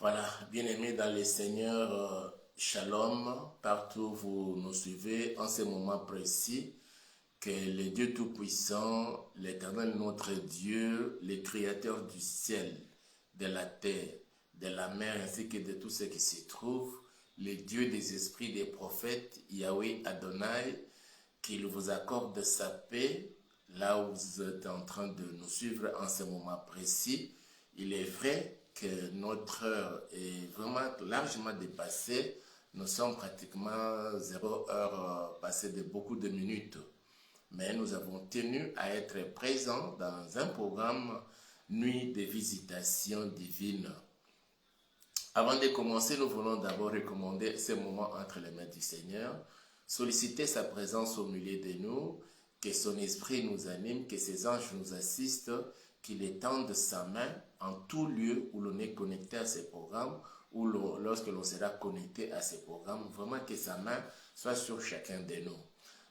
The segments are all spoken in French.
Voilà, bien-aimés dans le Seigneur, Shalom, partout où vous nous suivez en ce moment précis, que le Dieu Tout-Puissant, l'Éternel notre Dieu, le Créateur du ciel, de la terre, de la mer ainsi que de tout ce qui s'y trouve, le Dieu des esprits des prophètes, Yahweh Adonai, qu'il vous accorde sa paix là où vous êtes en train de nous suivre en ce moment précis. Il est vrai que notre heure est vraiment largement dépassée. Nous sommes pratiquement 0 heure passée de beaucoup de minutes. Mais nous avons tenu à être présents dans un programme Nuit de visitation divine. Avant de commencer, nous voulons d'abord recommander ce moment entre les mains du Seigneur, solliciter sa présence au milieu de nous, que son esprit nous anime, que ses anges nous assistent, qu'il étende sa main en tout lieu où l'on est connecté à ces programmes, ou lorsque l'on sera connecté à ces programmes, vraiment que sa main soit sur chacun de nous.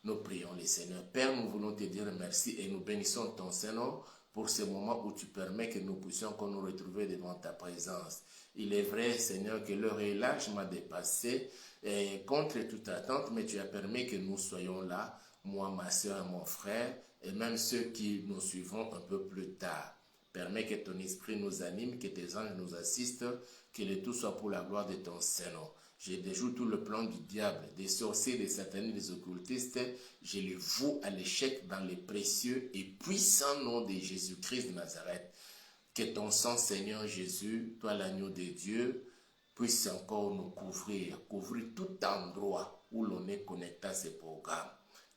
Nous prions le Seigneur. Père, nous voulons te dire merci et nous bénissons ton Saint-Nom pour ce moment où tu permets que nous puissions nous retrouver devant ta présence. Il est vrai, Seigneur, que l'heure est largement dépassée et contre toute attente, mais tu as permis que nous soyons là, moi, ma soeur et mon frère, et même ceux qui nous suivront un peu plus tard. Permets que ton esprit nous anime, que tes anges nous assistent, que le tout soit pour la gloire de ton Saint-Nom. Je déjoue tout le plan du diable, des sorciers, des satanistes, des occultistes. Je les voue à l'échec dans les précieux et puissants noms de Jésus-Christ de Nazareth. Que ton sang, Seigneur Jésus, toi l'agneau de Dieu, puisse encore nous couvrir tout endroit où l'on est connecté à ces programmes.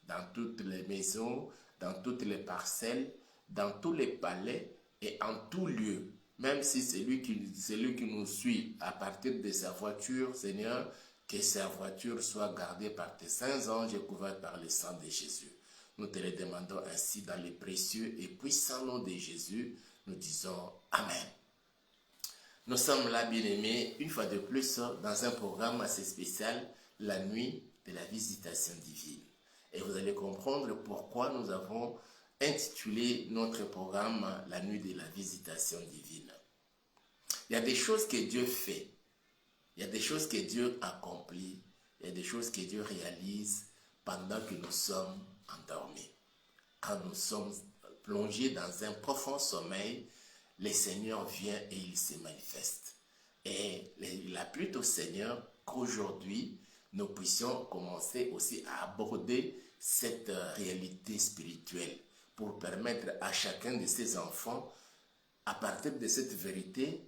Dans toutes les maisons, dans toutes les parcelles, dans tous les palais et en tout lieu. Même si c'est lui qui nous suit à partir de sa voiture, Seigneur, que sa voiture soit gardée par tes saints anges et couverte par le sang de Jésus. Nous te le demandons ainsi dans les précieux et puissants noms de Jésus. Nous disons Amen. Nous sommes là, bien-aimés, une fois de plus, dans un programme assez spécial, la nuit de la visitation divine. Et vous allez comprendre pourquoi nous avons intitulé notre programme La nuit de la visitation divine. Il y a des choses que Dieu fait, il y a des choses que Dieu accomplit, il y a des choses que Dieu réalise pendant que nous sommes endormis. Quand nous sommes plongés dans un profond sommeil, le Seigneur vient et il se manifeste. Et il a plu au Seigneur qu'aujourd'hui, nous puissions commencer aussi à aborder cette réalité spirituelle pour permettre à chacun de ses enfants, à partir de cette vérité,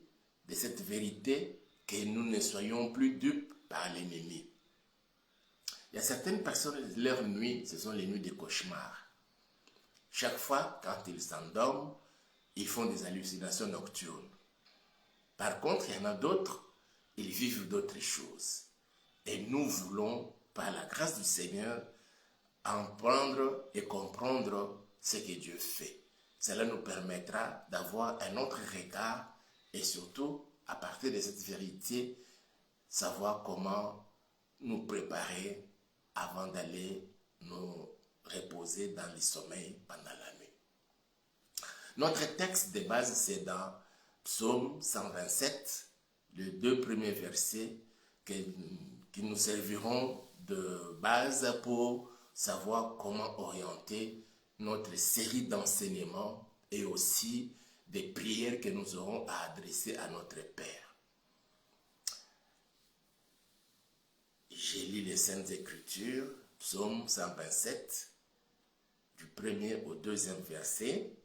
que nous ne soyons plus dupes par l'ennemi. Il y a certaines personnes, leur nuit, ce sont les nuits de cauchemars. Chaque fois, quand ils s'endorment, ils font des hallucinations nocturnes. Par contre, il y en a d'autres, ils vivent d'autres choses. Et nous voulons, par la grâce du Seigneur, apprendre et comprendre ce que Dieu fait. Cela nous permettra d'avoir un autre regard et surtout, à partir de cette vérité, savoir comment nous préparer avant d'aller nous reposer dans le sommeil pendant la nuit. Notre texte de base, c'est dans Psaume 127, les 2 premiers versets qui nous serviront de base pour savoir comment orienter notre série d'enseignements et aussi des prières que nous aurons à adresser à notre Père. J'ai lu les Saintes Écritures, Psaume 127, du 1er au 2e verset.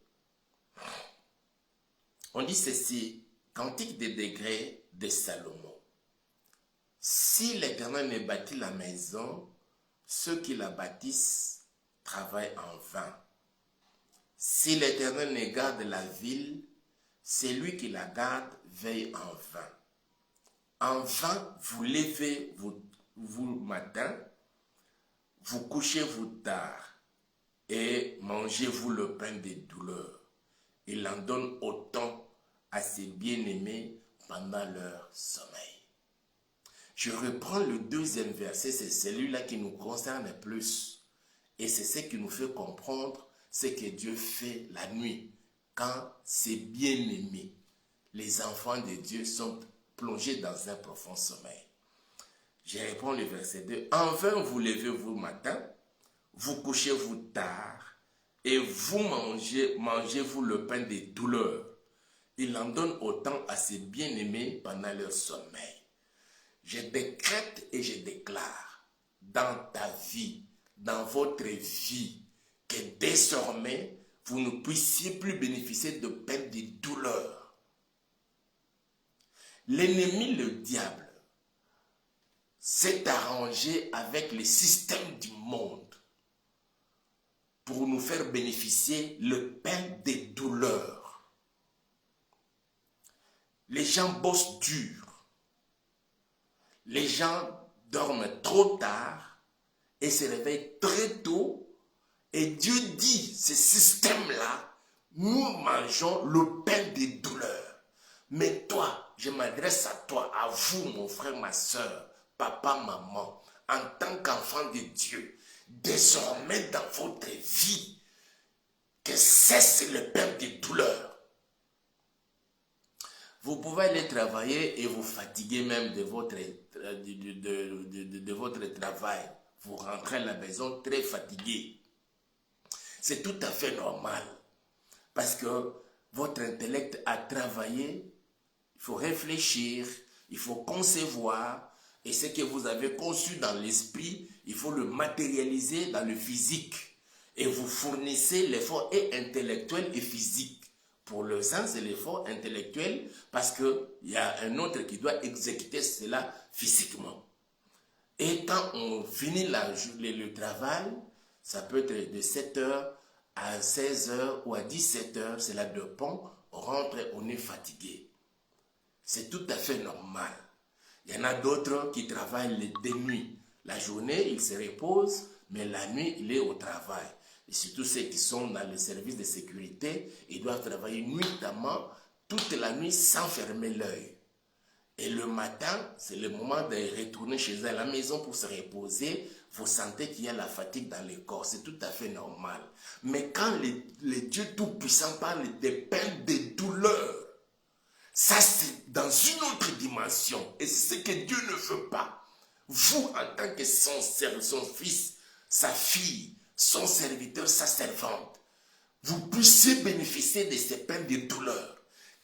On dit ceci, Cantique des degrés de Salomon. Si l'Éternel ne bâtit la maison, ceux qui la bâtissent travaillent en vain. Si l'Éternel ne garde la ville, celui qui la garde veille en vain. En vain, vous levez vous matin, vous couchez-vous tard, et mangez-vous le pain des douleurs. Il en donne autant à ses bien-aimés pendant leur sommeil. Je reprends le 2e verset, c'est celui-là qui nous concerne le plus. Et c'est ce qui nous fait comprendre ce que Dieu fait la nuit, quand ses bien-aimés, les enfants de Dieu, sont plongé dans un profond sommeil. Je réponds le verset 2. Enfin, vous levez-vous matin, vous couchez-vous tard, et vous mangez-vous le pain des douleurs. Il en donne autant à ses bien-aimés pendant leur sommeil. Je décrète et je déclare dans ta vie, dans votre vie, que désormais, vous ne puissiez plus bénéficier de peine de douleur. L'ennemi, le diable, s'est arrangé avec le système du monde pour nous faire bénéficier le pain des douleurs. Les gens bossent dur. Les gens dorment trop tard et se réveillent très tôt. Et Dieu dit, ce système-là, nous mangeons le pain des douleurs. Mais toi, je m'adresse à toi, à vous, mon frère, ma soeur, papa, maman, en tant qu'enfant de Dieu, désormais dans votre vie, que cesse le pain des douleurs. Vous pouvez aller travailler et vous fatiguer même de votre travail. Vous rentrez à la maison très fatigué. C'est tout à fait normal. Parce que votre intellect a travaillé, il faut réfléchir, il faut concevoir. Et ce que vous avez conçu dans l'esprit, il faut le matérialiser dans le physique. Et vous fournissez l'effort intellectuel et physique. Pour le sens, c'est l'effort intellectuel parce qu'il y a un autre qui doit exécuter cela physiquement. Et quand on finit le travail, ça peut être de 7h à 16h ou à 17h, cela dépend, on rentre, on est fatigué. C'est tout à fait normal. Il y en a d'autres qui travaillent de nuit. La journée, ils se reposent, mais la nuit, il est au travail. Et surtout ceux qui sont dans les services de sécurité, ils doivent travailler nuitamment, toute la nuit sans fermer l'œil. Et le matin, c'est le moment de retourner chez eux à la maison pour se reposer. Vous sentez qu'il y a la fatigue dans le corps, c'est tout à fait normal. Mais quand le Dieu Tout-Puissant parle des peines, des douleurs, ça c'est dans une autre dimension. Et c'est ce que Dieu ne veut pas. Vous, en tant que son fils, sa fille, son serviteur, sa servante, vous puissiez bénéficier de ces peines de douleur.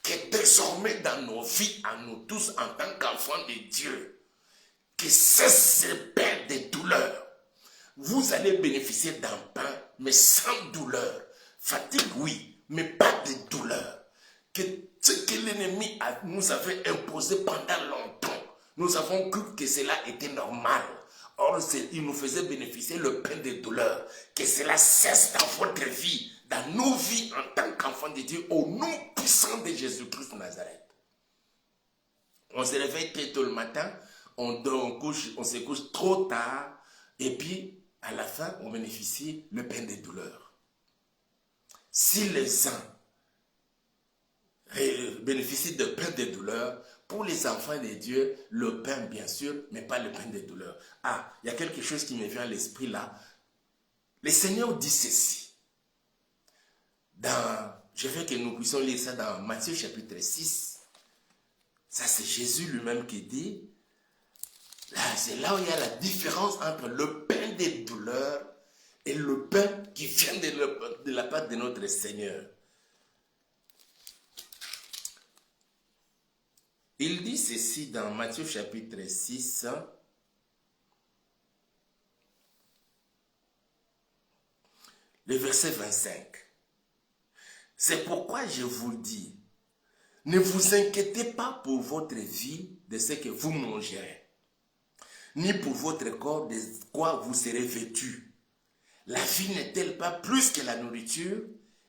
Que désormais dans nos vies, à nous tous, en tant qu'enfants de Dieu, que cesse ces peines de douleur. Vous allez bénéficier d'un pain, mais sans douleur. Fatigue, oui, mais pas de douleur. Que ce que l'ennemi nous avait imposé pendant longtemps, nous avons cru que cela était normal. Or, il nous faisait bénéficier le pain de douleur. Que cela cesse dans votre vie, dans nos vies en tant qu'enfants de Dieu, au nom puissant de Jésus-Christ de Nazareth. On se réveille très tôt le matin, on se couche trop tard, et puis à la fin, on bénéficie le pain de douleur. Si les uns bénéficient de pain de douleur, pour les enfants de Dieu, le pain bien sûr, mais pas le pain de douleur. Ah, il y a quelque chose qui me vient à l'esprit là. Le Seigneur dit ceci. Je veux que nous puissions lire ça dans Matthieu chapitre 6. Ça c'est Jésus lui-même qui dit. Là, c'est là où il y a la différence entre le pain des douleurs et le pain qui vient de la part de notre Seigneur. Il dit ceci dans Matthieu chapitre 6. Le verset 25. C'est pourquoi je vous dis, ne vous inquiétez pas pour votre vie de ce que vous mangerez, ni pour votre corps de quoi vous serez vêtus. La vie n'est-elle pas plus que la nourriture,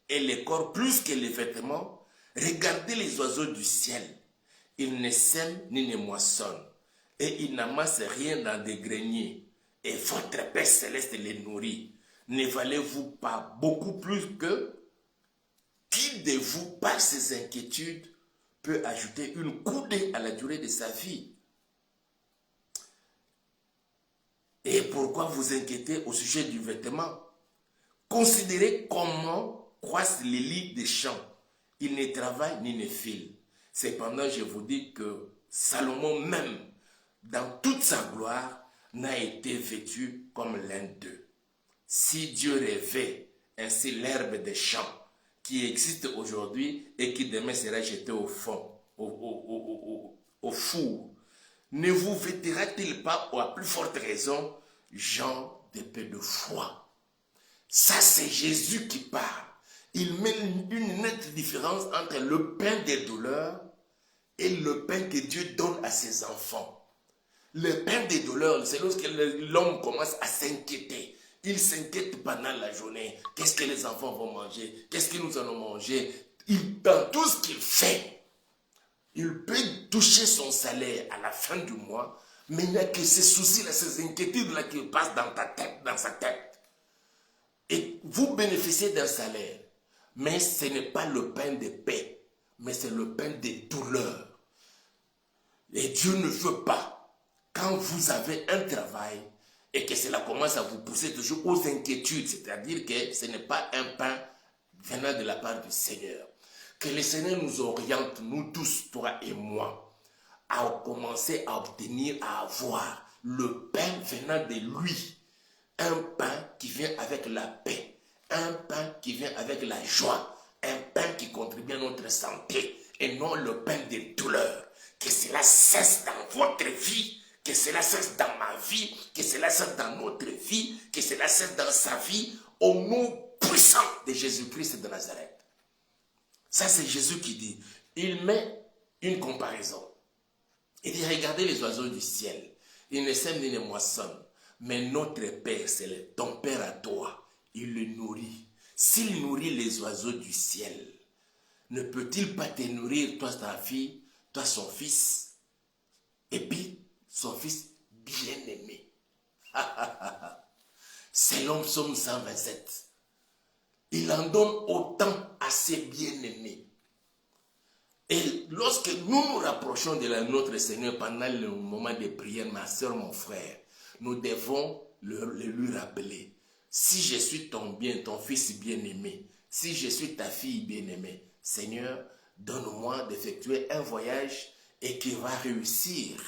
et le corps plus que les vêtements? Regardez les oiseaux du ciel. Ils ne sèment ni ne moissonnent, et ils n'amassent rien dans des greniers. Et votre Père céleste les nourrit. Ne valez-vous pas beaucoup plus que? Qui de vous, par ses inquiétudes, peut ajouter une coudée à la durée de sa vie? Et pourquoi vous inquiétez au sujet du vêtement? Considérez comment croissent les lys des champs. Ils ne travaillent ni ne filent. Cependant, je vous dis que Salomon même, dans toute sa gloire, n'a été vêtu comme l'un d'eux. Si Dieu rêvait ainsi l'herbe des champs qui existe aujourd'hui et qui demain sera jetée au fond, au four, ne vous vêtira-t-il pas, ou à plus forte raison, gens de peu de foi? Ça, c'est Jésus qui parle. Il met une nette différence entre le pain des douleurs et le pain que Dieu donne à ses enfants. Le pain des douleurs, c'est lorsque l'homme commence à s'inquiéter. Il s'inquiète pendant la journée. Qu'est-ce que les enfants vont manger? Qu'est-ce que nous allons manger? Dans tout ce qu'il fait, il peut toucher son salaire à la fin du mois, mais il n'y a que ces soucis-là, ces inquiétudes-là qui passent dans ta tête, dans sa tête. Et vous bénéficiez d'un salaire, mais ce n'est pas le pain de paix, mais c'est le pain des douleurs. Et Dieu ne veut pas, quand vous avez un travail et que cela commence à vous pousser toujours aux inquiétudes, c'est-à-dire que ce n'est pas un pain venant de la part du Seigneur. Que le Seigneur nous oriente, nous tous, toi et moi, à commencer à obtenir, à avoir le pain venant de lui. Un pain qui vient avec la paix, un pain qui vient avec la joie, un pain qui contribue à notre santé et non le pain des douleurs. Que cela cesse dans votre vie, que cela cesse dans ma vie, que cela cesse dans notre vie, que cela cesse dans sa vie, au nom puissant de Jésus-Christ de Nazareth. Ça, c'est Jésus qui dit. Il met une comparaison. Il dit, regardez les oiseaux du ciel. Ils ne sèment ni ne moissonnent. Mais notre Père, c'est ton Père à toi. Il le nourrit. S'il nourrit les oiseaux du ciel, ne peut-il pas te nourrir, toi, ta fille, toi, son fils, et puis son fils bien-aimé? C'est l'homme Psaume 127. Il en donne autant à ses bien-aimés. Et lorsque nous nous rapprochons de notre Seigneur pendant le moment de prière, ma soeur, mon frère, nous devons lui rappeler, si je suis ton fils bien-aimé, si je suis ta fille bien-aimée, Seigneur, donne-moi d'effectuer un voyage et qui va réussir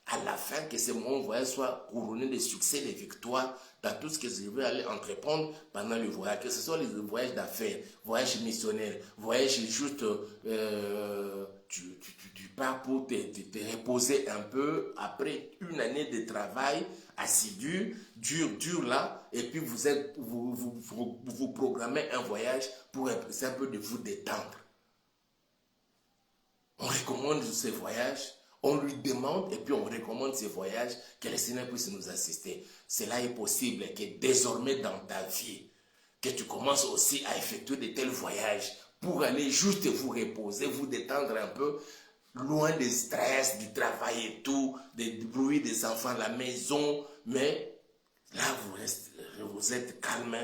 à la fin, que mon voyage soit couronné de succès, de victoire dans tout ce que je vais aller entreprendre pendant le voyage, que ce soit les voyages d'affaires, voyages missionnaires, voyages juste, tu pars pour te reposer un peu après une année de travail assidu, dur là, et puis vous programmez un voyage pour un peu de vous détendre. On recommande ces voyages, on lui demande et puis on recommande ces voyages, que le Seigneur puisse nous assister. Cela est possible que désormais dans ta vie, que tu commences aussi à effectuer de tels voyages pour aller juste vous reposer, vous détendre un peu, loin des stress, du travail et tout, des bruits des enfants à la maison, mais là vous êtes calme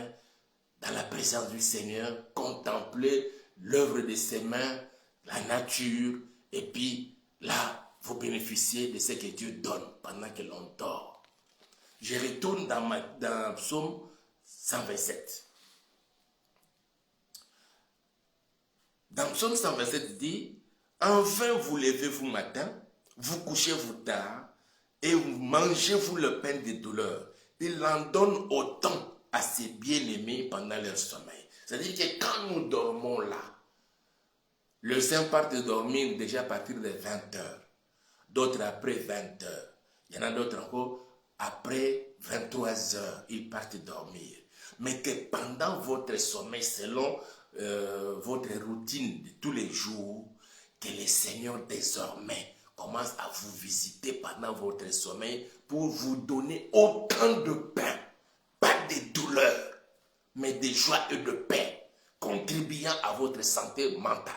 dans la présence du Seigneur, contemplez l'œuvre de ses mains, la nature, et puis là, vous bénéficiez de ce que Dieu donne pendant que l'on dort. Je retourne dans Psaume 127. Dans Psaume 127, il dit, enfin vous levez-vous matin, vous couchez-vous tard, et vous mangez-vous le pain des douleurs. Il en donne autant à ses bien-aimés pendant leur sommeil. C'est-à-dire que quand nous dormons là, le saint part de dormir déjà à partir de 20 heures. D'autres après 20 heures. Il y en a d'autres encore après 23 heures. Ils partent dormir. Mais que pendant votre sommeil, selon votre routine de tous les jours, que le Seigneur désormais commence à vous visiter pendant votre sommeil pour vous donner autant de pain, pas de douleur, mais de joie et de paix, contribuant à votre santé mentale,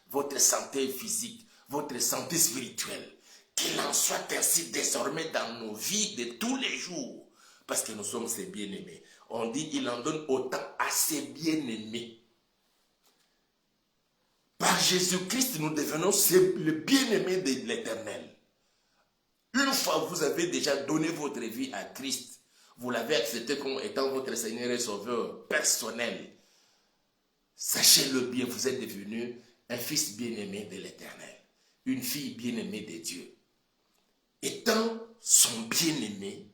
votre santé physique, votre santé spirituelle. Qu'il en soit ainsi désormais dans nos vies de tous les jours, parce que nous sommes ses bien-aimés. On dit qu'il en donne autant à ses bien-aimés. Par Jésus-Christ, nous devenons le bien-aimé de l'Éternel. Une fois que vous avez déjà donné votre vie à Christ, vous l'avez accepté comme étant votre Seigneur et Sauveur personnel, sachez-le bien, vous êtes devenu un fils bien-aimé de l'Éternel. une fille bien-aimée de Dieu. Étant son bien-aimé,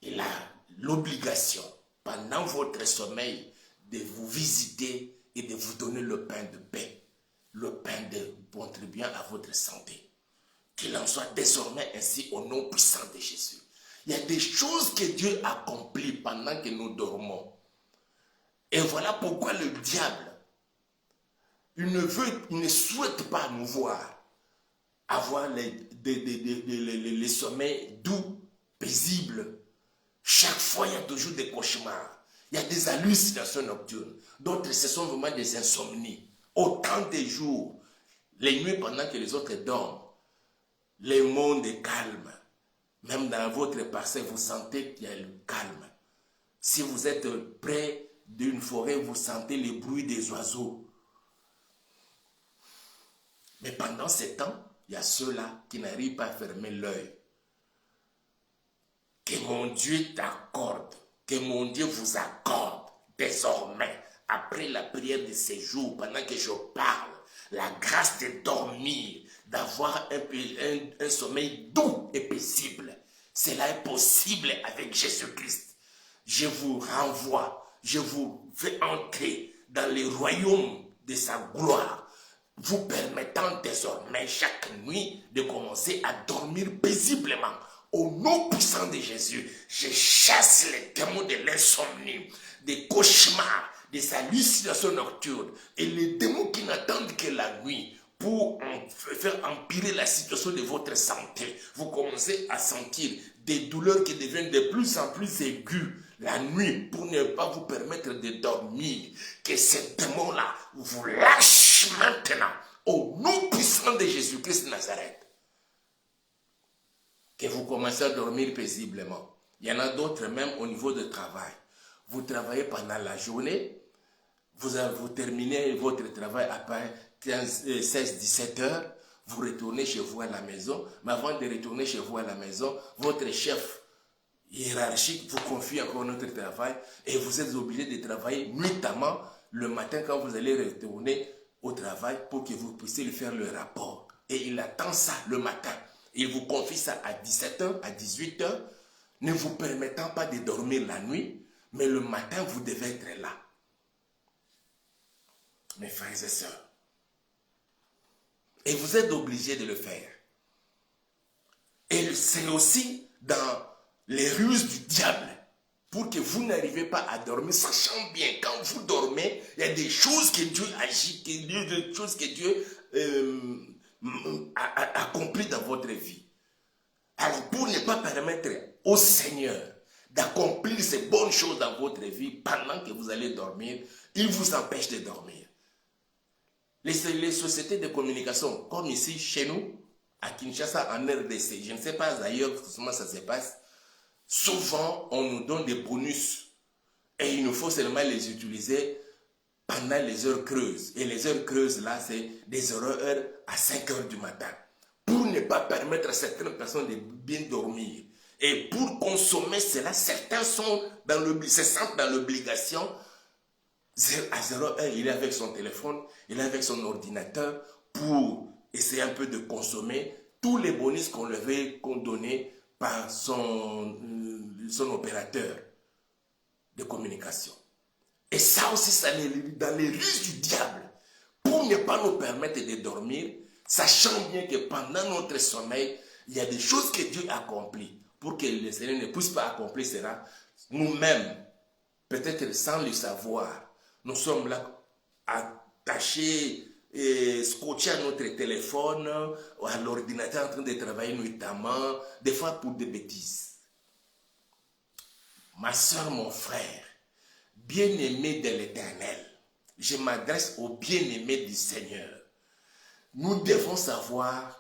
il a l'obligation, pendant votre sommeil, de vous visiter et de vous donner le pain de paix, le pain de contribuant à votre santé. Qu'il en soit désormais ainsi au nom puissant de Jésus. Il y a des choses que Dieu accomplit pendant que nous dormons. Et voilà pourquoi le diable, il ne souhaite pas nous voir avoir les sommeils doux, paisibles. Chaque fois, il y a toujours des cauchemars. Il y a des hallucinations nocturnes. D'autres, ce sont vraiment des insomnies. Autant de jours, les nuits pendant que les autres dorment, le monde est calme. Même dans votre parcelle, vous sentez qu'il y a le calme. Si vous êtes près d'une forêt, vous sentez les bruits des oiseaux. Mais pendant ce temps, il y a ceux-là qui n'arrivent pas à fermer l'œil. Que mon Dieu t'accorde, que mon Dieu vous accorde désormais, après la prière de ces jours, pendant que je parle, la grâce de dormir, d'avoir un sommeil doux et paisible. Cela est possible avec Jésus-Christ. Je vous renvoie, je vous fais entrer dans le royaume de sa gloire, vous permettant désormais chaque nuit de commencer à dormir paisiblement. Au nom puissant de Jésus, je chasse les démons de l'insomnie, des cauchemars, des hallucinations nocturnes et les démons qui n'attendent que la nuit pour faire empirer la situation de votre santé. Vous commencez à sentir des douleurs qui deviennent de plus en plus aiguës la nuit pour ne pas vous permettre de dormir. Que ces démons-là vous lâchent maintenant au nom puissant de Jésus-Christ de Nazareth. Que vous commencez à dormir paisiblement. Il y en a d'autres même au niveau de travail. Vous travaillez pendant la journée, vous terminez votre travail après 16-17 heures, vous retournez chez vous à la maison, mais avant de retourner chez vous à la maison, votre chef hiérarchique vous confie encore notre travail et vous êtes obligé de travailler nuitamment le matin quand vous allez retourner au travail pour que vous puissiez lui faire le rapport. Et il attend ça le matin. Il vous confie ça à 17h, à 18h, ne vous permettant pas de dormir la nuit, mais le matin, vous devez être là. Mes frères et sœurs. Et vous êtes obligés de le faire. Et c'est aussi dans les ruses du diable, pour que vous n'arrivez pas à dormir, sachant bien, quand vous dormez, il y a des choses que Dieu agit, des choses que Dieu accomplit dans votre vie. Alors, pour ne pas permettre au Seigneur d'accomplir ces bonnes choses dans votre vie pendant que vous allez dormir, il vous empêche de dormir. Les sociétés de communication, comme ici chez nous, à Kinshasa, en RDC, je ne sais pas ailleurs comment ça se passe, souvent on nous donne des bonus et il nous faut seulement les utiliser pendant les heures creuses. Et les heures creuses là, c'est des heures à 5 heures du matin. Pour ne pas permettre à certaines personnes de bien dormir. Et pour consommer cela, certains se sentent dans l'obligation. À 0 heure, il est avec son téléphone, il est avec son ordinateur pour essayer un peu de consommer tous les bonus qu'on lui avait donné par son opérateur de communication. Et ça aussi, ça est dans les ruses du diable. Pour ne pas nous permettre de dormir, sachant bien que pendant notre sommeil, il y a des choses que Dieu accomplit. Pour que le Seigneur ne puisse pas accomplir cela, nous-mêmes, peut-être sans le savoir, nous sommes là attachés et scotchés à notre téléphone, à l'ordinateur en train de travailler nuitamment, des fois pour des bêtises. Ma soeur, mon frère, bien-aimé de l'Éternel, je m'adresse aux bien-aimés du Seigneur. Nous devons savoir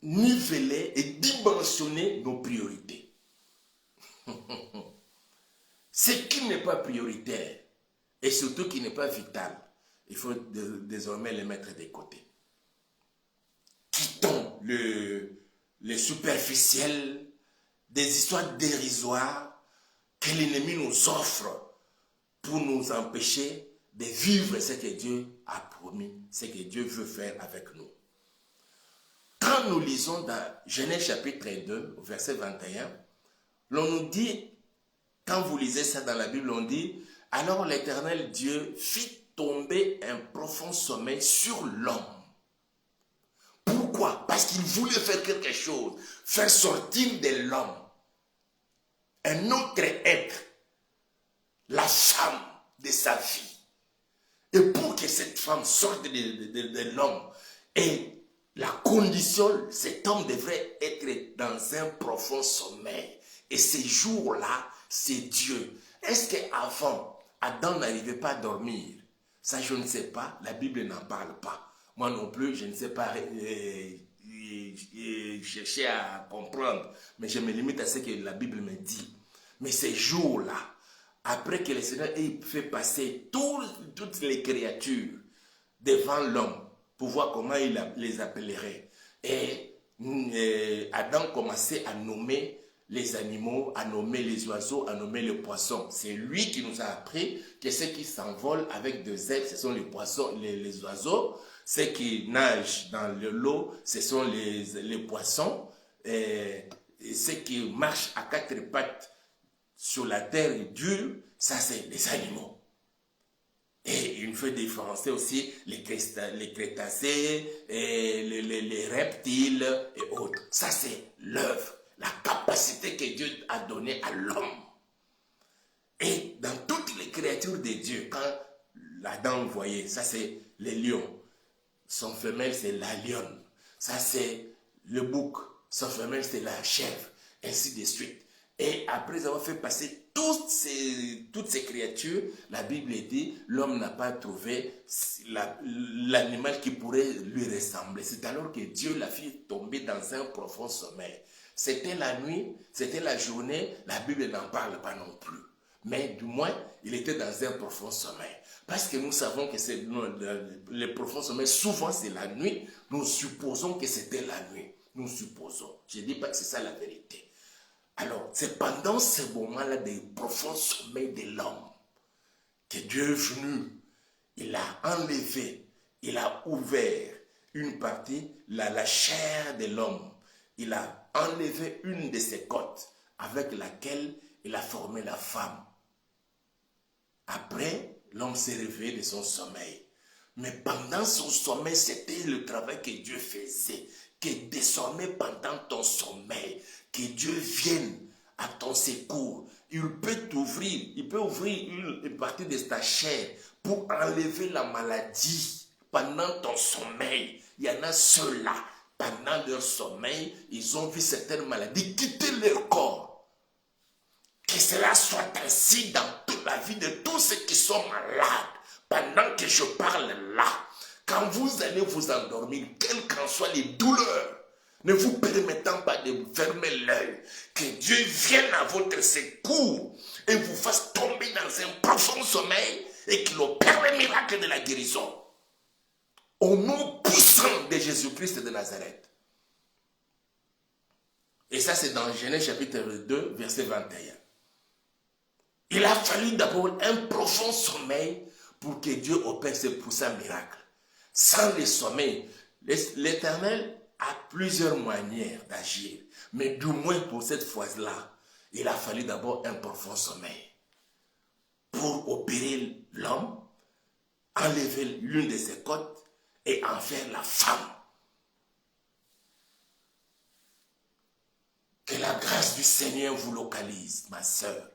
niveler et dimensionner nos priorités. Ce qui n'est pas prioritaire et surtout qui n'est pas vital, il faut désormais le mettre de côté. Quittons le superficiel, des histoires dérisoires que l'ennemi nous offre pour nous empêcher de vivre ce que Dieu a promis, ce que Dieu veut faire avec nous. Quand nous lisons dans Genèse chapitre 2, verset 21, l'on nous dit, quand vous lisez ça dans la Bible, on dit, alors l'Éternel Dieu fit tomber un profond sommeil sur l'homme. Pourquoi? Parce qu'il voulait faire quelque chose, faire sortir de l'homme un autre être, la femme de sa vie. Et pour que cette femme sorte de l'homme, et la condition, cet homme devrait être dans un profond sommeil. Et ces jours-là, c'est Dieu. Est-ce qu'avant, Adam n'arrivait pas à dormir? Ça, je ne sais pas. La Bible n'en parle pas. Moi non plus, je ne sais pas chercher à comprendre. Mais je me limite à ce que la Bible me dit. Mais ces jours-là, après que le Seigneur ait fait passer toutes les créatures devant l'homme, pour voir comment il les appellerait. Et Adam commençait à nommer les animaux, à nommer les oiseaux, à nommer les poissons. C'est lui qui nous a appris que ceux qui s'envolent avec deux ailes, ce sont les poissons, les oiseaux. Ceux qui nagent dans l'eau, ce sont les poissons. Et ceux qui marchent à quatre pattes sur la terre dure, ça c'est les animaux. Et il faut différencier aussi les crétacés, et les reptiles et autres. Ça c'est l'œuvre, la capacité que Dieu a donnée à l'homme. Et dans toutes les créatures de Dieu, quand Adam voyait, ça c'est les lions. Son femelle c'est la lionne. Ça c'est le bouc. Son femelle c'est la chèvre. Ainsi de suite. Et après avoir fait passer toutes ces créatures, la Bible dit, l'homme n'a pas trouvé l'animal qui pourrait lui ressembler. C'est alors que Dieu l'a fait tomber dans un profond sommeil. C'était la nuit, c'était la journée, la Bible n'en parle pas non plus. Mais du moins, il était dans un profond sommeil. Parce que nous savons que c'est le profond sommeil, souvent c'est la nuit, nous supposons que c'était la nuit. Nous supposons. Je ne dis pas que c'est ça la vérité. Alors, c'est pendant ce moment-là de profond sommeil de l'homme que Dieu est venu. Il a enlevé, il a ouvert une partie, la chair de l'homme. Il a enlevé une de ses côtes avec laquelle il a formé la femme. Après, l'homme s'est réveillé de son sommeil. Mais pendant son sommeil, c'était le travail que Dieu faisait. Que désormais, pendant ton sommeil, que Dieu vienne à ton secours. Il peut t'ouvrir, il peut ouvrir une partie de ta chair pour enlever la maladie pendant ton sommeil. Il y en a ceux-là, pendant leur sommeil, ils ont vu certaines maladies quitter leur corps. Que cela soit ainsi dans toute la vie de tous ceux qui sont malades. Pendant que je parle là, quand vous allez vous endormir, quelles qu'en soient les douleurs, ne vous permettant pas de fermer l'œil, que Dieu vienne à votre secours et vous fasse tomber dans un profond sommeil et qu'il opère le miracle de la guérison. Au nom puissant de Jésus-Christ de Nazareth. Et ça, c'est dans Genèse chapitre 2, verset 21. Il a fallu d'abord un profond sommeil pour que Dieu opère ce puissant miracle. Sans le sommeil, l'Éternel a plusieurs manières d'agir. Mais du moins pour cette fois-là, il a fallu d'abord un profond sommeil pour opérer l'homme, enlever l'une de ses côtes et en faire la femme. Que la grâce du Seigneur vous localise, ma soeur.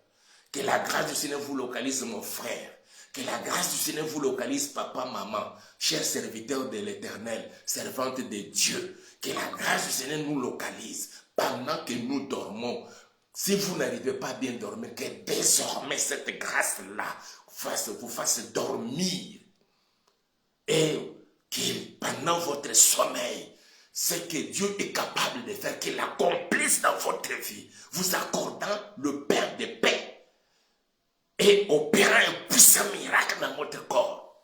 Que la grâce du Seigneur vous localise, mon frère. Que la grâce du Seigneur vous localise, papa, maman, chers serviteurs de l'Éternel, servantes de Dieu. Que la grâce du Seigneur nous localise pendant que nous dormons. Si vous n'arrivez pas à bien dormir, que désormais cette grâce-là vous fasse dormir. Et que pendant votre sommeil, ce que Dieu est capable de faire, qu'il accomplisse dans votre vie, vous accordant le pain de paix et opérant un puissant miracle dans votre corps.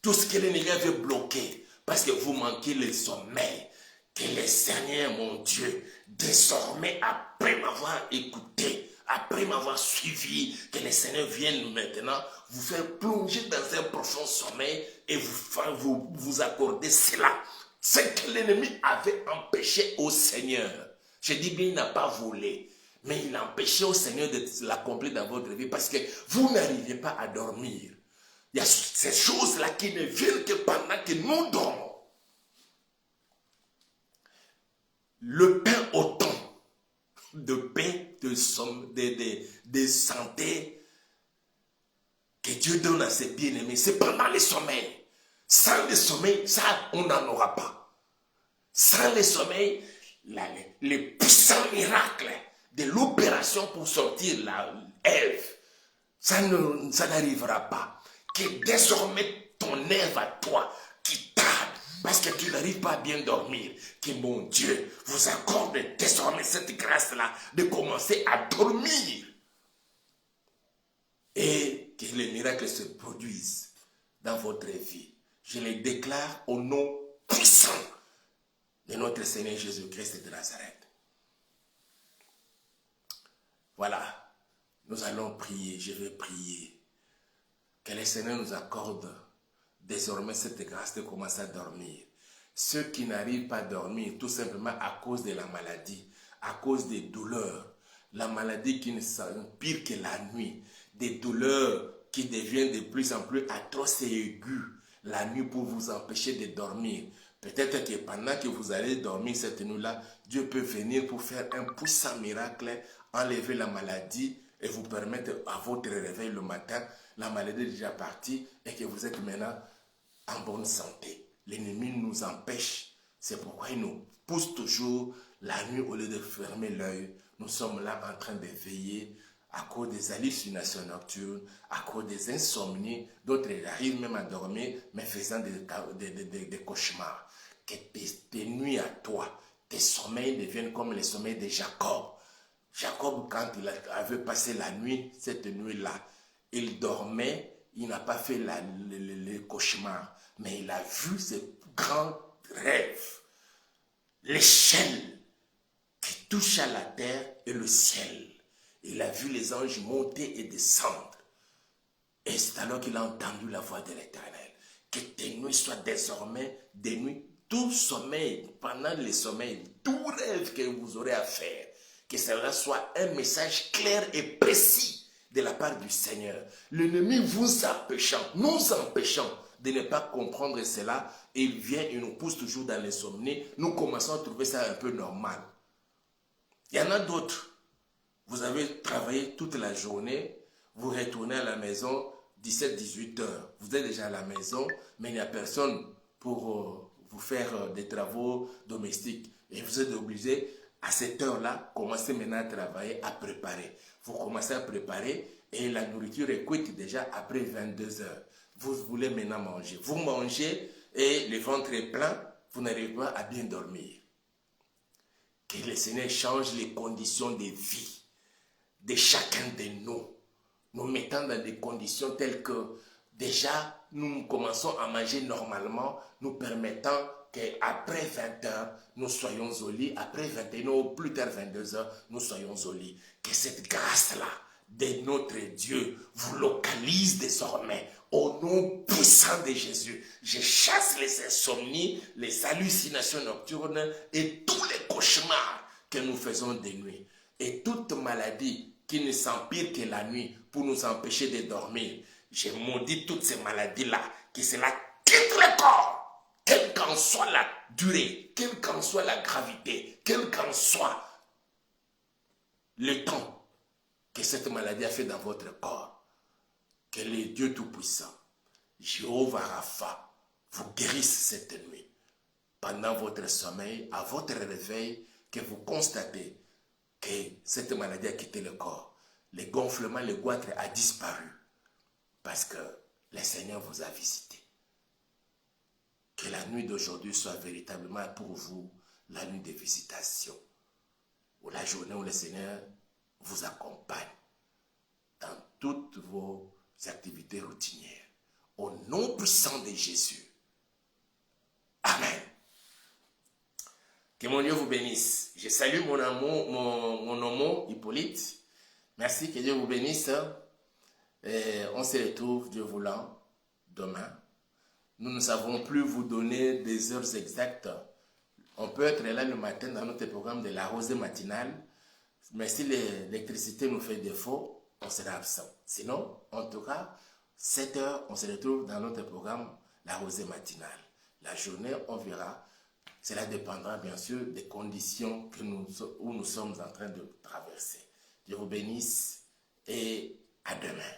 Tout ce que l'ennemi avait bloqué, parce que vous manquez le sommeil, que le Seigneur, mon Dieu, désormais, après m'avoir écouté, après m'avoir suivi, que le Seigneur vienne maintenant vous faire plonger dans un profond sommeil et vous accorder cela. C'est que l'ennemi avait empêché au Seigneur. Je dis bien, il n'a pas volé, mais il a empêché au Seigneur de l'accomplir dans votre vie parce que vous n'arrivez pas à dormir. Il y a ces choses-là qui ne viennent que pendant que nous dormons. Le pain au temps de paix, de santé que Dieu donne à ses bien-aimés, c'est pendant le sommeil. Sans le sommeil, ça, on n'en aura pas. Sans le sommeil, les puissants miracles de l'opération pour sortir la Ève, ça n'arrivera pas. Que désormais ton Ève à toi, qui tarde, parce que tu n'arrives pas à bien dormir, que mon Dieu vous accorde désormais cette grâce-là de commencer à dormir. Et que les miracles se produisent dans votre vie. Je les déclare au nom puissant de notre Seigneur Jésus-Christ de Nazareth. Voilà, nous allons prier, je vais prier. Que le Seigneur nous accorde désormais cette grâce de commencer à dormir. Ceux qui n'arrivent pas à dormir, tout simplement à cause de la maladie, à cause des douleurs, la maladie qui ne s'empire que la nuit, des douleurs qui deviennent de plus en plus atroces et aiguës la nuit pour vous empêcher de dormir. Peut-être que pendant que vous allez dormir cette nuit-là, Dieu peut venir pour faire un puissant miracle, enlever la maladie et vous permettre à votre réveil le matin, la maladie est déjà partie et que vous êtes maintenant en bonne santé. L'ennemi nous empêche, c'est pourquoi il nous pousse toujours la nuit au lieu de fermer l'œil. Nous sommes là en train de veiller à cause des hallucinations nocturnes, à cause des insomnies. D'autres arrivent même à dormir, mais faisant des cauchemars. Que tes nuits à toi, tes sommeils deviennent comme les sommeils de Jacob. Jacob, quand il avait passé la nuit, cette nuit-là, il dormait, il n'a pas fait le cauchemar, mais il a vu ce grand rêve. L'échelle qui touche à la terre et le ciel. Il a vu les anges monter et descendre. Et c'est alors qu'il a entendu la voix de l'Éternel. Que tes nuits soient désormais des nuits, tout sommeil, pendant le sommeil, tout rêve que vous aurez à faire, que cela soit un message clair et précis de la part du Seigneur. L'ennemi vous empêchant, nous empêchant de ne pas comprendre cela, il vient et nous pousse toujours dans l'insomnie. Nous commençons à trouver ça un peu normal. Il y en a d'autres. Vous avez travaillé toute la journée, vous retournez à la maison 17-18 heures. Vous êtes déjà à la maison, mais il n'y a personne pour vous faire des travaux domestiques. Et vous êtes obligé, à cette heure-là, commencer maintenant à travailler, à préparer. Vous commencez à préparer et la nourriture est cuite déjà après 22 heures. Vous voulez maintenant manger. Vous mangez et le ventre est plein, vous n'arrivez pas à bien dormir. Que le Seigneur change les conditions de vie de chacun de nous, nous mettant dans des conditions telles que déjà nous commençons à manger normalement, nous permettant qu'après 20 heures, nous soyons au lit, après 21 heures ou plus tard 22 heures, nous soyons au lit. Que cette grâce-là de notre Dieu vous localise désormais au nom puissant de Jésus. Je chasse les insomnies, les hallucinations nocturnes et tous les cauchemars que nous faisons de nuit. Et toute maladie qui ne s'empire que la nuit pour nous empêcher de dormir, je maudis toutes ces maladies-là, que cela quitte le corps, quelle qu'en soit la durée, quelle qu'en soit la gravité, quel qu'en soit le temps que cette maladie a fait dans votre corps. Que le Dieu Tout-Puissant, Jéhovah Rapha, vous guérisse cette nuit. Pendant votre sommeil, à votre réveil, que vous constatez que cette maladie a quitté le corps. Le gonflement, le goitre a disparu. Parce que le Seigneur vous a visité. Que la nuit d'aujourd'hui soit véritablement pour vous la nuit de visitation. Ou la journée où le Seigneur vous accompagne dans toutes vos activités routinières. Au nom puissant de Jésus. Amen. Que mon Dieu vous bénisse. Je salue mon amour, mon homo Hippolyte. Merci, que Dieu vous bénisse. Et on se retrouve, Dieu voulant, demain. Nous ne savons plus vous donner des heures exactes. On peut être là le matin dans notre programme de la rosée matinale, mais si l'électricité nous fait défaut, on sera absent. Sinon, en tout cas, 7 heures, on se retrouve dans notre programme la rosée matinale. La journée, on verra. Cela dépendra bien sûr des conditions où nous sommes en train de traverser. Dieu vous bénisse et à demain.